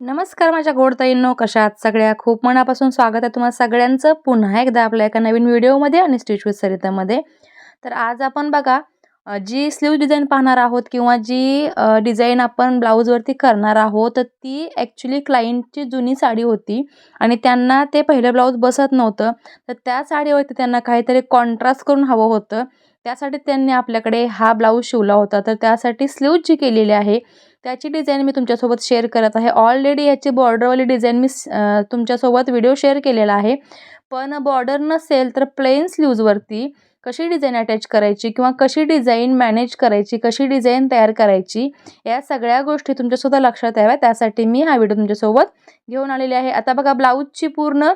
नमस्कार माझ्या गोडताईंनो, कशा आहात सगळ्या? खूप मनापासून स्वागत आहे तुम्हा सगळ्यांचं पुन्हा एकदा आपल्या एका नवीन व्हिडिओमध्ये आणि स्टिच विथ सरितामध्ये. तर आज आपण बघा जी स्लीव डिझाईन पाहणार आहोत किंवा जी डिझाईन आपण ब्लाऊजवरती करणार आहोत, तर ती ॲक्च्युली क्लायंटची जुनी साडी होती आणि त्यांना ते पहिलं ब्लाऊज बसत नव्हतं. तर त्या साडीवरती त्यांना काहीतरी कॉन्ट्रास्ट करून हवं होतं. त्यासाठी त्यांनी आपल्याकडे हा ब्लाऊज शिवला होता. तर त्यासाठी स्लीव जी केलेली आहे त्याची डिझाईन मी तुमच्यासोबत शेअर करत आहे. ऑलरेडी याची बॉर्डरवाली डिझाईन मी तुमच्यासोबत व्हिडिओ शेअर केलेला आहे. पण बॉर्डर नसेल तर प्लेन स्लीव्जवरती कशी डिझाईन अटॅच करायची किंवा कशी डिझाईन मॅनेज करायची, कशी डिझाईन तयार करायची, या सगळ्या गोष्टी तुमच्यासुद्धा लक्षात याव्या. त्यासाठी मी हा व्हिडिओ तुमच्यासोबत घेऊन आलेले आहे. आता बघा, ब्लाऊजची पूर्ण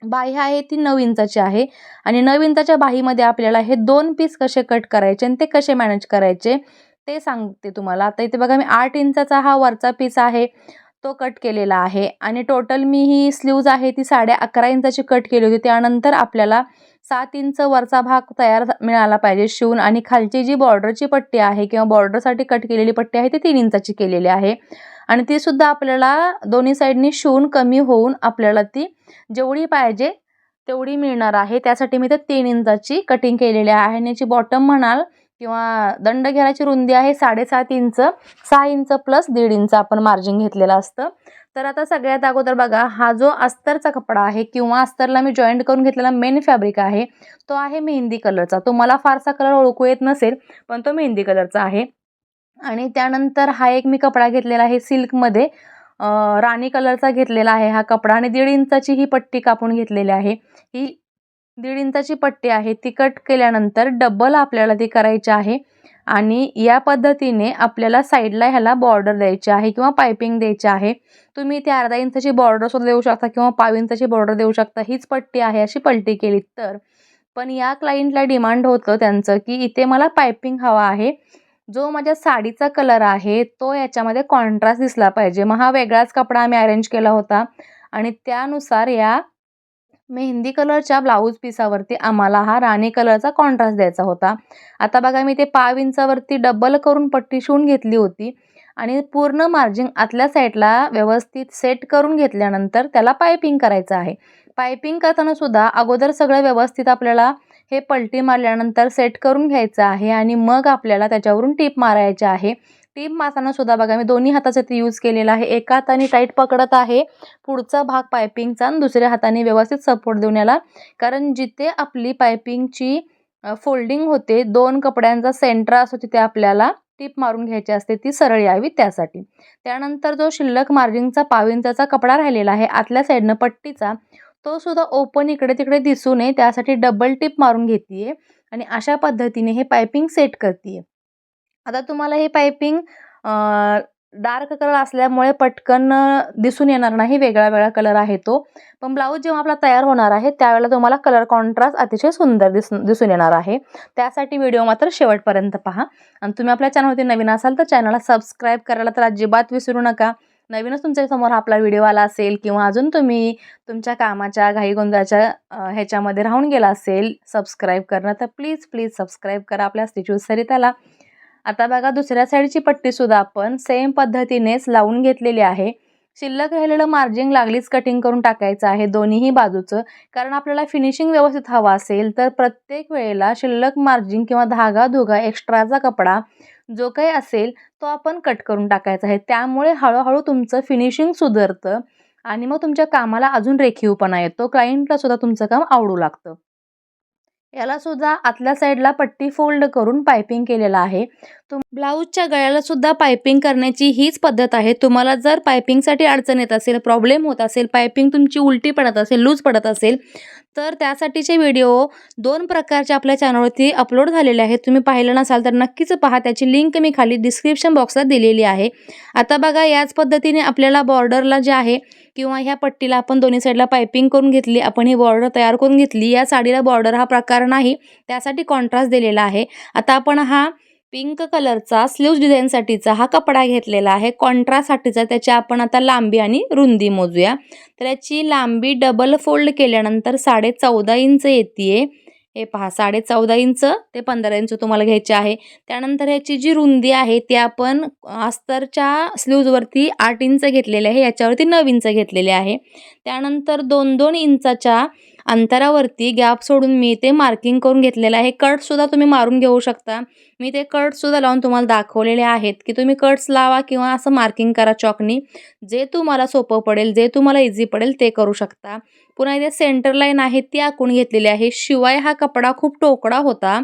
बाही आहे ती 9 इंचाची आहे आणि 9 इंचाच्या बाहीमध्ये आपल्याला हे 2 पीस कसे कट करायचे आणि ते कसे मॅनेज करायचे ते सांगते तुम्हाला. आता इथे बघा, मी 8 इंचाचा हा वरचा पीस आहे तो कट केलेला आहे आणि टोटल मी ही स्लीव्ज आहे ती 11.5 इंचाची कट केली होती. त्यानंतर आपल्याला 7 इंच वरचा भाग तयार मिळाला पाहिजे शिवून आणि खालची जी बॉर्डरची पट्टी आहे किंवा बॉर्डरसाठी कट केलेली पट्टी आहे ती 3 इंचाची केलेली आहे आणि ती सुद्धा आपल्याला दोन्ही साईडनी शिवून कमी होऊन आपल्याला ती जेवढी पाहिजे तेवढी मिळणार आहे. त्यासाठी मी ते 3 इंचाची कटिंग केलेली आहे आणि याची बॉटम म्हणाल किंवा दंड घेराची रुंदी आहे 7.5 इंच, 6 इंच प्लस 1.5 इंच आपण मार्जिन घेतलेलं असतं. तर आता सगळ्यात अगोदर बघा, हा जो अस्तरचा कपडा आहे किंवा अस्तरला मी जॉईंट करून घेतलेला मेन फॅब्रिक आहे तो आहे मेहंदी कलरचा. तुम्हाला फारसा कलर ओळखू येत नसेल पण तो मेहंदी कलरचा आहे. आणि त्यानंतर हा एक मी कपडा घेतलेला आहे सिल्कमध्ये, राणी कलरचा घेतलेला आहे हा कपडा आणि 1.5 इंचाची ही पट्टी कापून घेतलेली आहे. ही 1.5 इंचाची पट्टी आहे ती कट केल्यानंतर डबल आपल्याला ती करायची आहे आणि या पद्धतीने आपल्याला साईडला ह्याला बॉर्डर द्यायची आहे किंवा पायपिंग द्यायची आहे. तुम्ही इथे अर्धा इंचाची बॉर्डर सुद्धा देऊ शकता किंवा पाव इंचाची बॉर्डर देऊ शकता. हीच पट्टी आहे अशी पलटी केली तर. पण या क्लायंटला डिमांड होतं त्यांचं की इथे मला पायपिंग हवा आहे, जो माझ्या साडीचा कलर आहे तो याच्यामध्ये कॉन्ट्रास्ट दिसला पाहिजे. मग हा वेगळाच कपडा आम्ही अरेंज केला होता आणि त्यानुसार या मेहंदी कलरच्या ब्लाऊज पिसावरती आम्हाला हा राणी कलरचा कॉन्ट्रास्ट द्यायचा होता. आता बघा, मी ते पाव इंचावरती डबल करून पट्टी शिवून घेतली होती आणि पूर्ण मार्जिन आतल्या साईडला व्यवस्थित सेट करून घेतल्यानंतर त्याला पायपिंग करायचं आहे. पायपिंग करताना सुद्धा अगोदर सगळं व्यवस्थित आपल्याला हे पलटी मारल्यानंतर सेट करून घ्यायचं आहे आणि मग आपल्याला त्याच्यावरून टीप मारायची आहे. टीप मारताना सुद्धा बघा, मी दोन्ही हाताचा ते यूज केलेला आहे. एका हाताने टाईट पकडत आहे पुढचा भाग पायपिंगचा आणि दुसऱ्या हाताने व्यवस्थित सपोर्ट देऊन याला, कारण जिथे आपली पायपिंगची फोल्डिंग होते, 2 कपड्यांचा सेंटर असतो, तिथे आपल्याला टीप मारून घ्यायची असते ती सरळ यावी त्यासाठी. त्यानंतर जो शिल्लक मार्जिनचा पाव इंचाचा कपडा राहिलेला आहे आतल्या साईडनं पट्टीचा, तो सुद्धा ओपन इकडे तिकडे दिसू नये त्यासाठी डबल टीप मारून घेते आणि अशा पद्धतीने हे पायपिंग सेट करते. आता तुम्हाला हे पायपिंग डार्क कलर असल्यामुळे पटकन दिसून येणार नाही, वेगळा कलर आहे तो. पण ब्लाऊज जेव्हा आपला तयार होणार आहे त्यावेळेला तुम्हाला कलर कॉन्ट्रास्ट अतिशय सुंदर दिसून येणार आहे. त्यासाठी व्हिडिओ मात्र शेवटपर्यंत पहा आणि तुम्ही आपल्या चॅनलवरती नवीन असाल तर चॅनलला सबस्क्राईब करायला तर अजिबात विसरू नका. नवीनच तुमच्यासमोर आपला व्हिडिओ आला असेल किंवा अजून तुम्ही तुमच्या कामाच्या घाईगोंधळाच्या ह्याच्यामध्ये राहून गेला असेल सबस्क्राईब करणं, तर प्लीज प्लीज सबस्क्राईब करा आपल्या स्टिच विथ सरिताला. आता बघा, दुसऱ्या साईडची पट्टी सुद्धा आपण सेम पद्धतीनेच लावून घेतलेली आहे. शिल्लक राहिलेलं मार्जिन लागलीच कटिंग करून टाकायचं आहे दोन्हीही बाजूचं, कारण आपल्याला फिनिशिंग व्यवस्थित हवा असेल तर प्रत्येक वेळेला शिल्लक मार्जिन किंवा धागा एक्स्ट्राचा कपडा जो काही असेल तो आपण कट करून टाकायचा आहे. त्यामुळे हळूहळू तुमचं फिनिशिंग सुधारतं आणि मग तुमच्या कामाला अजून रेखीवपणा येतो. क्लायंटला सुद्धा तुमचं काम आवडू लागतं. याला सुद्धा आतल्या साईडला पट्टी फोल्ड करून पायपिंग केलेलं आहे. ब्लाऊजच्या गळ्याला सुद्धा पायपिंग करण्याची हीच पद्धत आहे. तुम्हाला जर पायपिंगसाठी अडचण येत असेल, प्रॉब्लेम होत असेल, पायपिंग तुमची उलटी पडत असेल, लूज पडत असेल, तर त्यासाठीचे व्हिडिओ 2 प्रकारचे आपल्या चॅनलवरती अपलोड झालेले आहेत. तुम्ही पाहिलं नसाल तर नक्कीच पहा. त्याची लिंक मी खाली डिस्क्रिप्शन बॉक्सला दिलेली आहे. आता बघा, याच पद्धतीने आपल्याला बॉर्डरला जे आहे किंवा ह्या पट्टीला आपण दोन्ही साईडला पायपिंग करून घेतली, आपण ही बॉर्डर तयार करून घेतली. या साडीला बॉर्डर हा प्रकार नाही, त्यासाठी कॉन्ट्रास्ट दिलेला आहे. आता आपण हा पिंक कलरचा स्लीव्ज डिझाईनसाठीचा हा कपडा घेतलेला आहे कॉन्ट्रास्टसाठीचा. त्याची आपण आता लांबी आणि रुंदी मोजूया. तर याची लांबी डबल फोल्ड केल्यानंतर 14.5 इंच येते हे पहा 14.5 इंच ते 15 इंच तुम्हाला घ्यायचे आहे. त्यानंतर ह्याची जी रुंदी आहे ती आपण अस्तरच्या स्लीव्जवरती 8 इंच घेतलेले आहे, याच्यावरती 9 इंच घेतलेले आहे. त्यानंतर 2-2 इंचाच्या अंतरावरती गॅप सोडून मी ते मार्किंग करून घेतलेलं आहे. कटसुद्धा तुम्ही मारून घेऊ शकता. मी ते कटसुद्धा लावून तुम्हाला दाखवलेले आहेत, की तुम्ही कट्स लावा किंवा असं मार्किंग करा चॉकनी. जे तुम्हाला सोपं पडेल, जे तुम्हाला इझी पडेल ते करू शकता. पुन्हा इथे सेंटर लाईन आहे ती आखून घेतलेली आहे. शिवाय हा कपडा खूप टोकडा होता.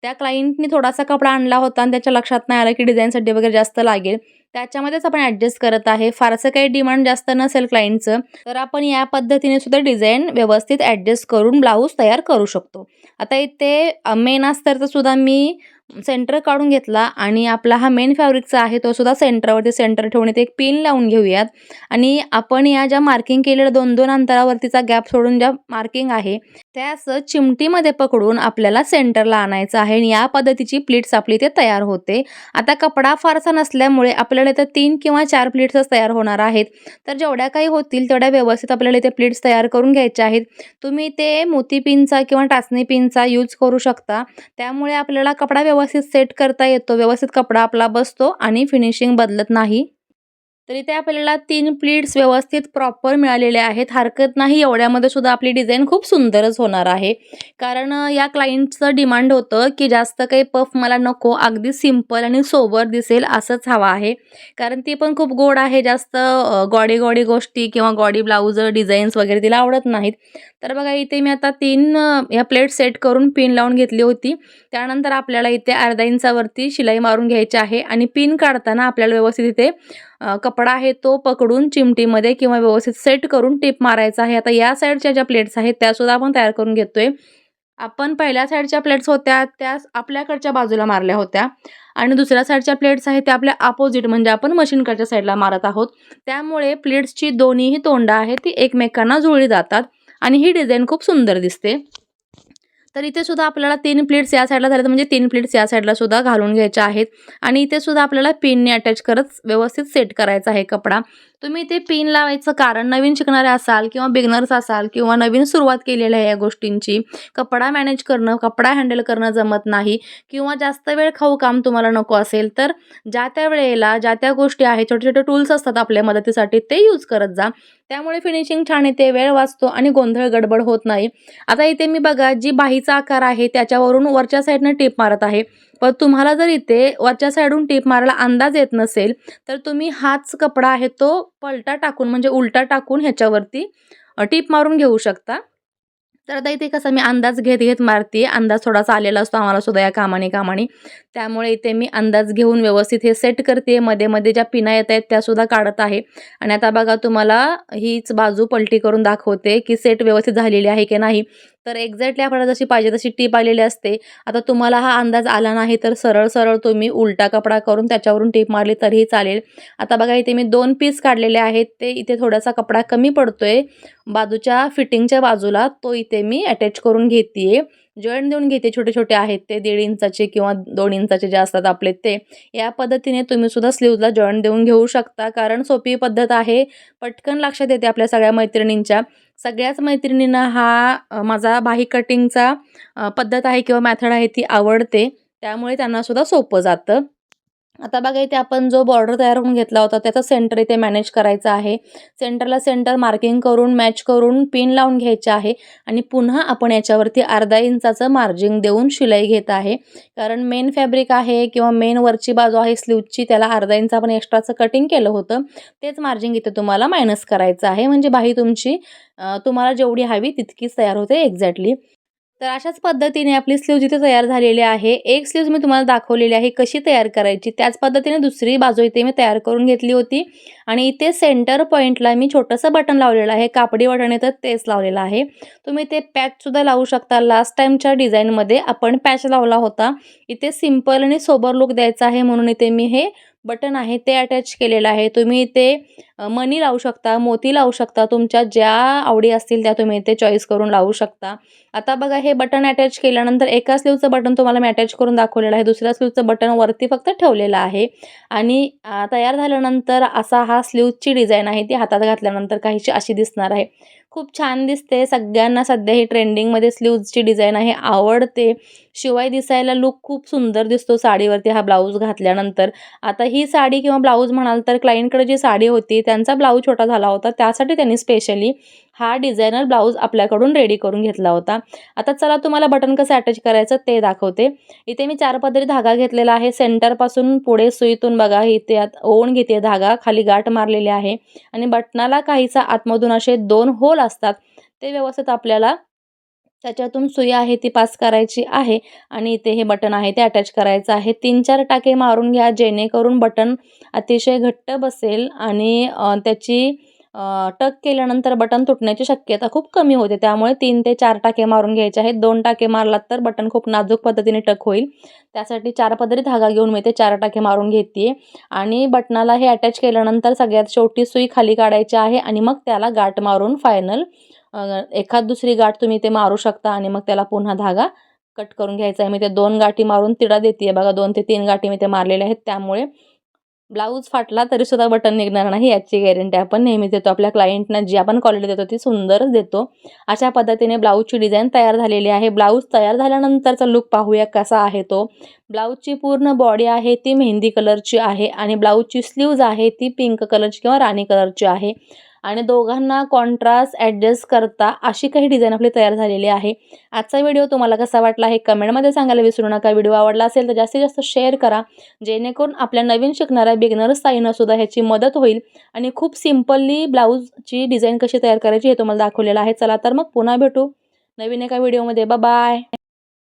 त्या क्लायंटनी थोडासा कपडा आणला होता आणि त्याच्या लक्षात नाही आलं, की डिझाईनसाठी वगैरे जास्त लागेल. त्याच्यामध्येच आपण ॲडजस्ट करत आहे. फारसं काही डिमांड जास्त नसेल क्लायंटचं, तर आपण या पद्धतीने सुद्धा डिझाईन व्यवस्थित ॲडजस्ट करून ब्लाऊज तयार करू शकतो. आता इथे मेन अस्तरचं सुद्धा मी सेंटर काढून घेतला आणि आपला हा मेन फॅब्रिकचा आहे तो सुद्धा सेंटरवरती सेंटर ठेवून इथे एक पिन लावून घेऊयात. आणि आपण या ज्या मार्किंग केलेल्या 2-2 अंतरावरतीचा गॅप सोडून ज्या मार्किंग आहे त्या असं चिमटीमध्ये पकडून आपल्याला सेंटरला आणायचं आहे आणि या पद्धतीची प्लीट्स आपली इथे तयार होते. आता कपडा फारसा नसल्यामुळे आपल्याला इथं 3 किंवा 4 प्लीट्सच तयार होणार आहेत. तर जेवढ्या काही होतील तेवढ्या व्यवस्थित आपल्याला इथे प्लीट्स तयार करून घ्यायच्या आहेत. तुम्ही ते मोती पिनचा किंवा टाचणी पिनचा यूज करू शकता. त्यामुळे आपल्याला कपडा व्यवस्थित सेट करता येतो, व्यवस्थित कपडा आपला बसतो आणि फिनिशिंग बदलत नाही. तर इथे आपल्याला 3 प्लीट्स व्यवस्थित प्रॉपर मिळालेले आहेत. हरकत नाही, एवढ्यामध्ये सुद्धा आपली डिझाईन खूप सुंदरच होणार आहे. कारण या क्लायंटचं डिमांड होतं, की जास्त काही पफ मला नको, अगदी सिंपल आणि सोबर दिसेल असंच हवं आहे. कारण ती पण खूप गोड आहे, जास्त गॉडी गोष्टी किंवा गॉडी ब्लाऊज डिझाईन्स वगैरे तिला आवडत नाहीत. तर बघा इथे मी आता 3 ह्या प्लेट सेट करून पिन लावून घेतली होती. त्यानंतर आपल्याला इथे अर्धा इंचावरती शिलाई मारून घ्यायची आहे आणि पिन काढताना आपल्याला व्यवस्थित इथे कपडा आहे तो पकडून चिमटीमध्ये किंवा व्यवस्थित सेट करून टिप मारायचा आहे. आता या साईडच्या ज्या प्लेट्स आहेत त्यासुद्धा आपण तयार करून घेतोय. आपण पहिल्या साईडच्या प्लेट्स होत्या त्या आपल्याकडच्या बाजूला मारल्या होत्या आणि दुसऱ्या साईडच्या प्लेट्स आहेत त्या आपल्या अपोजिट म्हणजे आपण मशीनकडच्या साईडला मारत आहोत. त्यामुळे प्लेट्सची दोन्हीही तोंडं आहेत ती एकमेकांना जुळली जातात आणि ही डिझाईन खूप सुंदर दिसते. तर इथे सुद्धा आपल्याला 3 प्लेट्स या साईडला झाल्या म्हणजे 3 प्लेट्स या साईडला सुद्धा घालून घ्यायच्या आहेत आणि इथे सुद्धा आपल्याला पिनने अटॅच करत व्यवस्थित सेट करायचा आहे कपडा. तुम्ही ते पिन लावायचं कारण नवीन शिकणारे असाल किंवा बिगनर्स असाल किंवा नवीन सुरुवात केलेली आहे या गोष्टींची, कपडा मॅनेज करणं, कपडा हँडल करणं जमत नाही किंवा जास्त वेळ खाऊ काम तुम्हाला नको असेल, तर ज्या त्या वेळेला ज्या त्या गोष्टी आहेत, छोटे छोटे टूल्स असतात आपल्या मदतीसाठी ते यूज करत जा. त्यामुळे फिनिशिंग छान येते, वेळ वाचतो आणि गोंधळ गडबड होत नाही. आता इथे मी बघा जी बाहीचा आकार आहे त्याच्यावरून वरच्या साईडनं टिप मारत आहे. पण तुम्हाला जर इथे वरच्या साईडून टिप मारायला अंदाज येत नसेल तर तुम्ही हाच कपडा आहे तो पलटा टाकून म्हणजे उलटा टाकून ह्याच्यावरती टिप मारून घेऊ शकता. तर आता इथे कसं मी अंदाज घेत मारते. अंदाज थोडासा आलेला असतो आम्हाला सुद्धा या कामाने. त्यामुळे इथे मी अंदाज घेऊन व्यवस्थित हे सेट करते. मध्ये ज्या पिना येत आहेत त्यासुद्धा काढत आहे. आणि आता बघा तुम्हाला हीच बाजू पलटी करून दाखवते, की सेट व्यवस्थित झालेली आहे की नाही. तर एक्झॅक्टली आपल्याला जशी पाहिजे तशी टीप आलेली असते. आता तुम्हाला हा अंदाज आला नाही तर सरळ तुम्ही उलटा कपडा करून त्याच्यावरून टीप मारली तरीही चालेल. आता बघा इथे मी 2 पीस काढलेले आहेत. ते इथे थोडासा कपडा कमी पडतोय बाजूच्या फिटिंगच्या बाजूला, तो इथे मी अटॅच करून घेते. जॉईंट देऊन घेते, छोटे आहेत ते 1.5 इंचाचे किंवा 2 इंचाचे जे असतात आपले ते. या पद्धतीने तुम्ही सुद्धा स्लीव्हजला जॉईंट देऊन घेऊ शकता कारण सोपी पद्धत आहे. पटकन लक्षात येते आपल्या सगळ्या मैत्रिणींच्या. सगळ्याच मैत्रिणींना हा माझा बाही कटिंगचा पद्धत आहे किंवा मेथड आहे ती आवडते. त्यामुळे त्यांना सुद्धा सोपं जातं. आता बघा इथे आपण जो बॉर्डर तयार करून घेतला होता त्याचा सेंटर इथे मॅनेज करायचा आहे. सेंटरला सेंटर मार्किंग करून मॅच करून पिन लावून घ्यायचे आहे आणि पुन्हा आपण याच्यावरती अर्धा इंचाचं मार्जिन देऊन शिलाई घेत आहे. कारण मेन फॅब्रिक आहे किंवा मेन वरची बाजू आहे स्लीवची, त्याला अर्धा इंच आपण एक्स्ट्राचं कटिंग केलं होतं. तेच मार्जिन इथे तुम्हाला मायनस करायचं आहे म्हणजे बाही तुमची तुम्हाला जेवढी हवी तितकीच तयार होते एक्झॅक्टली. तर अशाच पद्धतीने आपली स्लीव्ह जिथे तयार झालेली आहे, एक स्लीव्ह मी तुम्हाला दाखवलेली आहे कशी तयार करायची. त्याच पद्धतीने दुसरी बाजू इथे मी तयार करून घेतली होती आणि इथे सेंटर पॉईंटला मी छोटंसं बटन लावलेलं आहे. कापडी बटन येतं तेच लावलेलं आहे. तुम्ही ते पॅचसुद्धा लावू शकता. लास्ट टाईमच्या डिझाईनमध्ये आपण पॅच लावला होता. इथे सिंपल आणि सोबर लुक द्यायचा आहे म्हणून इथे मी हे बटन आहे ते अटॅच केलेलं आहे. तुम्ही इथे मणी लावू शकता, मोती लावू शकता. तुमच्या ज्या आवडी असतील त्या तुम्ही इथे चॉईस करून लावू शकता. आता बघा हे बटन अटॅच केल्यानंतर एका स्लीवचं बटन तुम्हाला मी अटॅच करून दाखवलेलं आहे. दुसऱ्या स्लीवचं बटन वरती फक्त ठेवलेलं आहे आणि तयार झाल्यानंतर असा हा स्लीवची डिझाईन आहे ती हातात घातल्यानंतर काहीशी अशी दिसणार आहे. खूप छान दिसते. सगळ्यांना सध्या ही ट्रेंडिंगमध्ये स्लीव्हजची डिझाइन आहे, आवडते. शिवाय दिसायला लूक खूप सुंदर दिसतो साडीवरती हा ब्लाऊज घातल्यानंतर. आता ही साडी किंवा ब्लाऊज म्हणाल तर क्लायंटकडे जी साडी होती त्यांचा ब्लाऊज छोटा झाला होता. त्यासाठी त्यांनी स्पेशली हा डिझायनर ब्लाऊज आपल्याकडून रेडी करून घेतला होता. आता चला तुम्हाला बटन कसं अटॅच करायचं ते दाखवते. इथे मी 4 पदरी धागा घेतलेला आहे. सेंटरपासून पुढे सुईतून बघा इथे ओवून घेते धागा, खाली गाठ मारलेली आहे आणि बटनाला काहीसा आतमधून असे 2 होल असतात. ते व्यवस्थित आपल्याला त्याच्यातून सुई आहे ती पास करायची आहे आणि इथे हे बटन आहे ते अटॅच करायचं आहे. 3-4 टाके मारून घ्या जेणेकरून बटन अतिशय घट्ट बसेल आणि त्याची टक केल्यानंतर बटन तुटण्याची शक्यता खूप कमी होते. त्यामुळे 3 ते 4 टाके मारून घ्यायचे आहेत. 2 टाके मारलात तर बटन खूप नाजूक पद्धतीने टक होईल. त्यासाठी 4 पदरी धागा घेऊन मी ते 4 टाके मारून घेते आणि बटनाला हे अटॅच केल्यानंतर सगळ्यात शेवटी सुई खाली काढायची आहे आणि मग त्याला गाठ मारून फायनल एखाद दुसरी गाठ तुम्ही ते मारू शकता आणि मग त्याला पुन्हा धागा कट करून घ्यायचा आहे. मी ते 2 गाठी मारून तिडा देते बघा. 2 ते 3 गाठी मी ते मारलेल्या आहेत. त्यामुळे ब्लाऊज फाटला तरी सुद्धा बटन निघणार नाही याची गॅरंटी आपण नेहमीच देतो. आपल्या क्लायंटना जी आपण क्वालिटी देतो ती सुंदरच देतो. अशा पद्धतीने ब्लाऊजची डिझाइन तयार झालेली आहे. ब्लाऊज तयार झाल्यानंतरचा लूक पाहूया कसा आहे तो. ब्लाऊजची पूर्ण बॉडी आहे ती मेहंदी कलरची आहे आणि ब्लाऊजची स्लीव्ज आहे ती पिंक कलरची किंवा राणी कलरची आहे आणि दोघांना कॉन्ट्रास्ट ॲडजस्ट करता अशी काही डिझाइन आपली तयार झालेली आहे. आजचा व्हिडिओ तुम्हाला कसा वाटला हे कमेंटमध्ये सांगायला विसरू नका. व्हिडिओ आवडला असेल तर जास्तीत जास्त शेअर करा जेणेकरून आपल्या नवीन शिकणाऱ्या बिगिनर्स ताईंना सुद्धा ह्याची मदत होईल आणि खूप सिम्पली ब्लाऊजची डिझाइन कशी तयार करायची हे तुम्हाला दाखवलेलं आहे. चला तर मग पुन्हा भेटू नवीन एका व्हिडिओमध्ये. बाय.